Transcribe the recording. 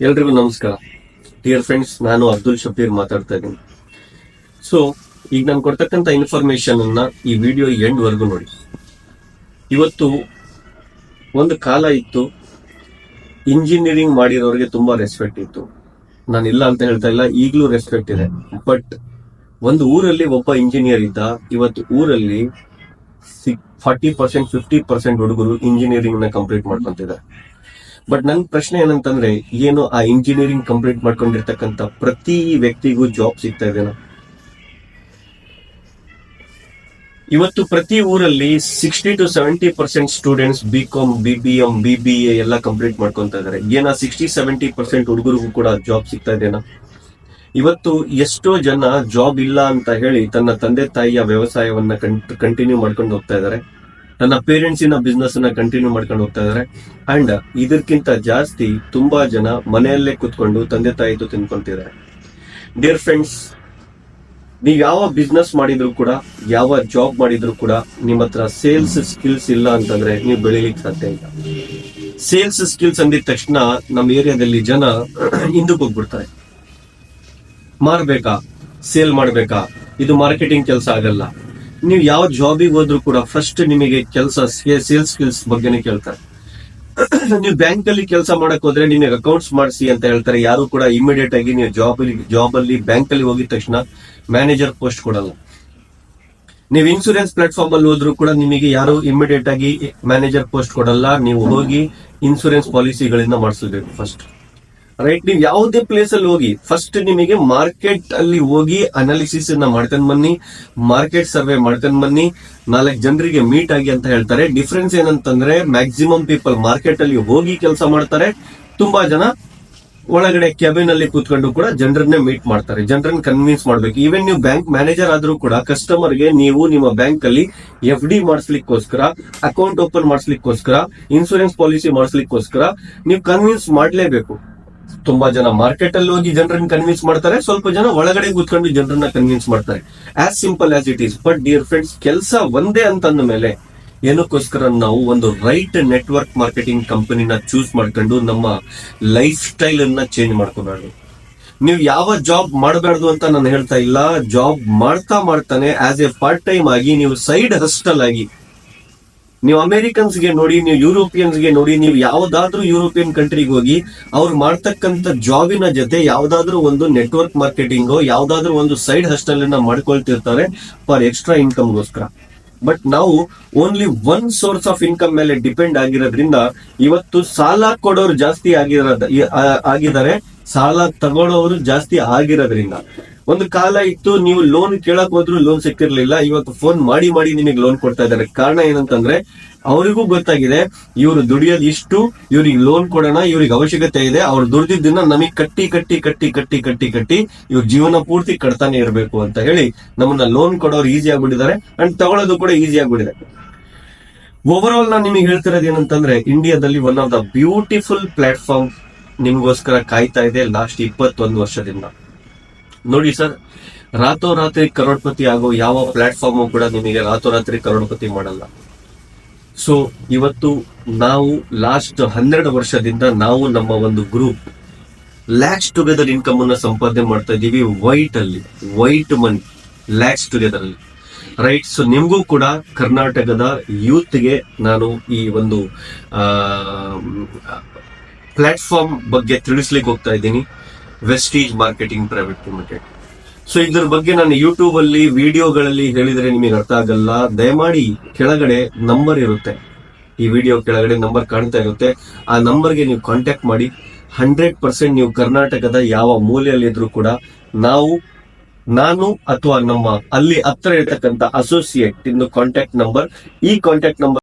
ಎಲ್ರಿಗೂ ನಮಸ್ಕಾರ. Dear friends, ನಾನು ಅಬ್ದುಲ್ ಶಬೀರ್ ಮಾತಾಡ್ತಾ ಇದ್ದೀನಿ. ಸೊ ಈಗ ನಾನು ಕೊಡ್ತಕ್ಕಂಥ ಇನ್ಫಾರ್ಮೇಶನ್ ಅನ್ನ ಈ ವಿಡಿಯೋ ಎಂಡ್ ವರ್ಗು ನೋಡಿ. ಇವತ್ತು ಒಂದು ಕಾಲ ಇತ್ತು, ಇಂಜಿನಿಯರಿಂಗ್ ಮಾಡಿರೋರಿಗೆ ತುಂಬಾ ರೆಸ್ಪೆಕ್ಟ್ ಇತ್ತು. ನಾನು ಇಲ್ಲ ಅಂತ ಹೇಳ್ತಾ ಇಲ್ಲ, ಈಗಲೂ ರೆಸ್ಪೆಕ್ಟ್ ಇದೆ. ಬಟ್ ಒಂದು ಊರಲ್ಲಿ ಒಬ್ಬ ಇಂಜಿನಿಯರ್ ಇದ್ದ. ಇವತ್ತು ಊರಲ್ಲಿ 40% 50% ಹುಡುಗರು ಇಂಜಿನಿಯರಿಂಗ್ ನ ಕಂಪ್ಲೀಟ್ ಮಾಡ್ಕೊಂತಿದ್ದಾರೆ. ಬಟ್ ನನ್ ಪ್ರಶ್ನೆ ಏನಂತಂದ್ರೆ, ಏನು ಆ ಇಂಜಿನಿಯರಿಂಗ್ ಕಂಪ್ಲೀಟ್ ಮಾಡ್ಕೊಂಡಿರ್ತಕ್ಕಂಥ ಪ್ರತಿ ವ್ಯಕ್ತಿಗೂ ಜಾಬ್ ಸಿಗ್ತಾ ಇದೆನಾ? ಇವತ್ತು ಪ್ರತಿ ಊರಲ್ಲಿ 60 to 70% students BCom, BBM, BBA ಎಲ್ಲ ಕಂಪ್ಲೀಟ್ ಮಾಡ್ಕೊಂತ ಇದಾರೆ. ಏನ 60-70% ಹುಡುಗರಿಗೂ ಕೂಡ ಜಾಬ್ ಸಿಗ್ತಾ ಇದೆನಾ? ಇವತ್ತು ಎಷ್ಟೋ ಜನ ಜಾಬ್ ಇಲ್ಲ ಅಂತ ಹೇಳಿ ತನ್ನ ತಂದೆ ತಾಯಿಯ ವ್ಯವಸಾಯವನ್ನ ಕಂಟಿನ್ಯೂ ಮಾಡ್ಕೊಂಡು ಹೋಗ್ತಾ ಇದಾರೆ, ನನ್ನ ಪೇರೆಂಟ್ಸಿನ ಬಿಸ್ನೆಸ್ ಅನ್ನ ಕಂಟಿನ್ಯೂ ಮಾಡ್ಕೊಂಡು ಹೋಗ್ತಾ ಇದಾರೆ. ಅಂಡ್ ಇದಕ್ಕಿಂತ ಜಾಸ್ತಿ ತುಂಬಾ ಜನ ಮನೆಯಲ್ಲೇ ಕುತ್ಕೊಂಡು ತಂದೆ ತಾಯಿದು ತಿನ್ಕೊಂತಿದ್ದಾರೆ. ಡಿಯರ್ ಫ್ರೆಂಡ್ಸ್, ನೀವ್ ಯಾವ ಬಿಸ್ನೆಸ್ ಮಾಡಿದ್ರು ಕೂಡ, ಯಾವ ಜಾಬ್ ಮಾಡಿದ್ರು ಕೂಡ, ನಿಮ್ಮ ಹತ್ರ ಸೇಲ್ಸ್ ಸ್ಕಿಲ್ಸ್ ಇಲ್ಲ ಅಂತಂದ್ರೆ ನೀವು ಬೆಳಿಲಿಕ್ಕೆ ಸಾಧ್ಯ ಇಲ್ಲ. ಸೇಲ್ಸ್ ಸ್ಕಿಲ್ಸ್ ಅಂದಿದ ತಕ್ಷಣ ನಮ್ಮ ಏರಿಯಾದಲ್ಲಿ ಜನ ಹಿಂದಕ್ಕೆ ಹೋಗ್ಬಿಡ್ತಾರೆ. ಮಾರ್ಬೇಕಾ, ಸೇಲ್ ಮಾಡ್ಬೇಕಾ, ಇದು ಮಾರ್ಕೆಟಿಂಗ್ ಕೆಲಸ ಆಗಲ್ಲ. ನೀವು ಯಾವ ಜಾಬಿಗೆ ಹೋದ್ರು ಕೂಡ ಫಸ್ಟ್ ನಿಮಗೆ ಕೆಲಸ ಸೇಲ್ಸ್ ಸ್ಕಿಲ್ಸ್ ಬಗ್ಗೆನೇ ಕೇಳ್ತಾರೆ. ನೀವು ಬ್ಯಾಂಕ್ ಅಲ್ಲಿ ಕೆಲಸ ಮಾಡಕ್ ಹೋದ್ರೆ ನಿಮಗೆ ಅಕೌಂಟ್ಸ್ ಮಾಡಿಸಿ ಅಂತ ಹೇಳ್ತಾರೆ. ಯಾರು ಕೂಡ ಇಮಿಡಿಯೇಟ್ ಆಗಿ ನೀವು ಜಾಬ್ ಅಲ್ಲಿ ಬ್ಯಾಂಕ್ ಅಲ್ಲಿ ಹೋಗಿದ ತಕ್ಷಣ ಮ್ಯಾನೇಜರ್ ಪೋಸ್ಟ್ ಕೊಡಲ್ಲ. ನೀವು ಇನ್ಸೂರೆನ್ಸ್ ಪ್ಲಾಟ್ಫಾರ್ಮ್ ಅಲ್ಲಿ ಹೋದ್ರು ಕೂಡ ನಿಮಗೆ ಯಾರು ಇಮಿಡಿಯೇಟ್ ಆಗಿ ಮ್ಯಾನೇಜರ್ ಪೋಸ್ಟ್ ಕೊಡಲ್ಲ. ನೀವು ಹೋಗಿ ಇನ್ಸೂರೆನ್ಸ್ ಪಾಲಿಸಿಗಳಿಂದ ಮಾಡಿಸಬೇಕು ಫಸ್ಟ್. ರೈಟ್, ನೀವು ಯಾವುದೇ ಪ್ಲೇಸ್ ಅಲ್ಲಿ ಹೋಗಿ ಫಸ್ಟ್ ನಿಮಗೆ ಮಾರ್ಕೆಟ್ ಅಲ್ಲಿ ಹೋಗಿ ಅನಾಲಿಸಿಸ್ ಅನ್ನ ಮಾಡ್ಕೊಂಡ್ ಬನ್ನಿ, ಮಾರ್ಕೆಟ್ ಸರ್ವೆ ಮಾಡ್ಕೊಂಡ್ ಬನ್ನಿ, 4 ಜನರಿಗೆ ಮೀಟ್ ಆಗಿ ಅಂತ ಹೇಳ್ತಾರೆ. ಡಿಫ್ರೆನ್ಸ್ ಏನಂತಂದ್ರೆ, ಮ್ಯಾಕ್ಸಿಮಮ್ ಪೀಪಲ್ ಮಾರ್ಕೆಟ್ ಅಲ್ಲಿ ಹೋಗಿ ಕೆಲಸ ಮಾಡ್ತಾರೆ, ತುಂಬಾ ಜನ ಒಳಗಡೆ ಕ್ಯಾಬಿನ್ ಅಲ್ಲಿ ಕೂತ್ಕೊಂಡು ಕೂಡ ಜನರನ್ನೇ ಮೀಟ್ ಮಾಡ್ತಾರೆ, ಜನರನ್ನ ಕನ್ವಿನ್ಸ್ ಮಾಡ್ಬೇಕು. ಈವನ್ ನೀವು ಬ್ಯಾಂಕ್ ಮ್ಯಾನೇಜರ್ ಆದ್ರೂ ಕೂಡ ಕಸ್ಟಮರ್ಗೆ ನೀವು ನಿಮ್ಮ ಬ್ಯಾಂಕ್ ಅಲ್ಲಿ FD ಮಾಡಿಸ್ಲಿಕ್ಕೋಸ್ಕರ, ಅಕೌಂಟ್ ಓಪನ್ ಮಾಡಿಸ್ಲಿಕ್ಕೋಸ್ಕರ, ಇನ್ಸೂರೆನ್ಸ್ ಪಾಲಿಸಿ ಮಾಡಿಸ್ಲಿಕ್ಕೋಸ್ಕರ ನೀವು ಕನ್ವಿನ್ಸ್ ಮಾಡ್ಲೇಬೇಕು. ತುಂಬಾ ಜನ ಮಾರ್ಕೆಟ್ ಅಲ್ಲಿ ಹೋಗಿ ಜನರನ್ನ ಕನ್ವಿನ್ಸ್ ಮಾಡ್ತಾರೆ, ಸ್ವಲ್ಪ ಜನ ಒಳಗಡೆ ಕೂತ್ಕೊಂಡು ಜನರನ್ನ ಕನ್ವಿನ್ಸ್ ಮಾಡ್ತಾರೆ. As simple as it is. But dear friends, ಕೆಲಸ ಒಂದೇ ಅಂತಂದ ಮೇಲೆ ಏನಕ್ಕೋಸ್ಕರ ನಾವು ಒಂದು ರೈಟ್ ನೆಟ್ವರ್ಕ್ ಮಾರ್ಕೆಟಿಂಗ್ ಕಂಪನಿನ ಚೂಸ್ ಮಾಡ್ಕೊಂಡು ನಮ್ಮ ಲೈಫ್ ಸ್ಟೈಲ್ ಅನ್ನ ಚೇಂಜ್ ಮಾಡ್ಕೋಬಾರ್ದು. ನೀವು ಯಾವ ಜಾಬ್ ಮಾಡಬಾರ್ದು ಅಂತ ನಾನು ಹೇಳ್ತಾ ಇಲ್ಲ. ಜಾಬ್ ಮಾಡ್ತಾನೆ ಆಸ್ ಎ ಪಾರ್ಟ್ ಟೈಮ್ ಆಗಿ, ನೀವು ಸೈಡ್ ಹಸ್ಟಲ್ ಆಗಿ, ನೀವು ಅಮೆರಿಕನ್ಸ್ಗೆ ನೋಡಿ, ನೀವು ಯುರೋಪಿಯನ್ಸ್ಗೆ ನೋಡಿ, ನೀವು ಯಾವ್ದಾದ್ರೂ ಯುರೋಪಿಯನ್ ಕಂಟ್ರಿಗೆ ಹೋಗಿ ಅವ್ರು ಮಾಡ್ತಕ್ಕಂಥ ಜಾಬಿನ ಜೊತೆ ಯಾವ್ದಾದ್ರು ಒಂದು ನೆಟ್ವರ್ಕ್ ಮಾರ್ಕೆಟಿಂಗ್, ಯಾವ್ದಾದ್ರು ಒಂದು ಸೈಡ್ ಹಸ್ಟಲ್ ಅನ್ನ ಮಾಡ್ಕೊಳ್ತಿರ್ತಾರೆ ಫಾರ್ ಎಕ್ಸ್ಟ್ರಾ ಇನ್ಕಮ್ಗೋಸ್ಕರ. ಬಟ್ ನಾವು only one source of income ಮೇಲೆ ಡಿಪೆಂಡ್ ಆಗಿರೋದ್ರಿಂದ ಇವತ್ತು ಸಾಲ ಕೊಡೋರು ಜಾಸ್ತಿ ಆಗಿದ್ದಾರೆ, ಸಾಲ ತಗೊಳ್ಳೋರು ಜಾಸ್ತಿ ಆಗಿರೋದ್ರಿಂದ. ಒಂದು ಕಾಲ ಇತ್ತು, ನೀವು ಲೋನ್ ಕೇಳಕ್ ಹೋದ್ರು ಲೋನ್ ಸಿಕ್ಕಿರ್ಲಿಲ್ಲ. ಇವತ್ತು ಫೋನ್ ಮಾಡಿ ನಿಮಗೆ ಲೋನ್ ಕೊಡ್ತಾ ಇದ್ದಾರೆ. ಕಾರಣ ಏನಂತಂದ್ರೆ, ಅವರಿಗೂ ಗೊತ್ತಾಗಿದೆ ಇವ್ರು ದುಡಿಯೋದು ಇಷ್ಟು, ಇವ್ರಿಗೆ ಲೋನ್ ಕೊಡೋಣ, ಇವ್ರಿಗೆ ಅವಶ್ಯಕತೆ ಇದೆ, ಅವ್ರು ದುಡ್ದಿದ್ದನ್ನ ನಮಗೆ ಕಟ್ಟಿ ಇವ್ರ ಜೀವನ ಪೂರ್ತಿ ಕಟ್ತಾನೆ ಇರಬೇಕು ಅಂತ ಹೇಳಿ ನಮ್ಮನ್ನ ಲೋನ್ ಕೊಡೋರು ಈಸಿ ಆಗ್ಬಿಟ್ಟಿದ್ದಾರೆ, ಅಂಡ್ ತಗೊಳ್ಳೋದು ಕೂಡ ಈಸಿ ಆಗ್ಬಿಟ್ಟಿದೆ. ಓವರ್ ಆಲ್ ನಾನು ನಿಮಗೆ ಹೇಳ್ತಿರೋದು ಏನಂತಂದ್ರೆ, ಇಂಡಿಯಾದಲ್ಲಿ one of the beautiful platform ನಿಮ್ಗೋಸ್ಕರ ಕಾಯ್ತಾ ಇದೆ ಲಾಸ್ಟ್ 21 ವರ್ಷದಿಂದ. ನೋಡಿ ಸರ್, ರಾತ್ರೋರಾತ್ರಿ ಕರೋಡ್ಪತಿ ಆಗೋ ಯಾವ ಪ್ಲಾಟ್ಫಾರ್ಮ್ ಕೂಡ ನಿಮಗೆ ರಾತ್ರೋರಾತ್ರಿ ಕರೋಡ್ಪತಿ ಮಾಡಲ್ಲ. ಸೊ ಇವತ್ತು ನಾವು ಲಾಸ್ಟ್ 12 ವರ್ಷದಿಂದ ನಾವು ನಮ್ಮ ಒಂದು ಗ್ರೂಪ್ ಲ್ಯಾಕ್ಸ್ ಟುಗೆದರ್ ಇನ್ಕಮ್ ಅನ್ನ ಸಂಪಾದನೆ ಮಾಡ್ತಾ ಇದೀವಿ. ವೈಟ್ ಮನಿ ಲ್ಯಾಕ್ಸ್ ಟುಗೆದರ್ ಅಲ್ಲಿ. ರೈಟ್. ಸೊ ನಿಮ್ಗೂ ಕೂಡ ಕರ್ನಾಟಕದ ಯೂತ್ಗೆ ನಾನು ಈ ಒಂದು ಪ್ಲಾಟ್ಫಾರ್ಮ್ ಬಗ್ಗೆ ತಿಳಿಸ್ಲಿಕ್ಕೆ ಹೋಗ್ತಾ ಇದ್ದೀನಿ, Vestige marketing private limited. So ಇದ್ರ ಬಗ್ಗೆ ನಾನು ಯೂಟ್ಯೂಬ್ ಅಲ್ಲಿ ವಿಡಿಯೋಗಳಲ್ಲಿ ಹೇಳಿದ್ರೆ ನಿಮಗೆ ಅರ್ಥ ಆಗಲ್ಲ. ದಯಮಾಡಿ ಕೆಳಗಡೆ ನಂಬರ್ ಇರುತ್ತೆ, ಈ ವಿಡಿಯೋ ಕೆಳಗಡೆ ನಂಬರ್ ಕಾಣ್ತಾ ಇರುತ್ತೆ, ಆ ನಂಬರ್ಗೆ ನೀವು ಕಾಂಟ್ಯಾಕ್ಟ್ ಮಾಡಿ. 100% ನೀವು ಕರ್ನಾಟಕದ ಯಾವ ಮೂಲೆಯಲ್ಲಿದ್ರು ಕೂಡ ನಾನು ಅಥವಾ ನಮ್ಮ ಅಲ್ಲಿ ಹತ್ರ ಇರ್ತಕ್ಕಂಥ ಅಸೋಸಿಯೇಟ್ ಇಂದು ಕಾಂಟ್ಯಾಕ್ಟ್ ನಂಬರ್, ಈ ಕಾಂಟ್ಯಾಕ್ಟ್ ನಂಬರ್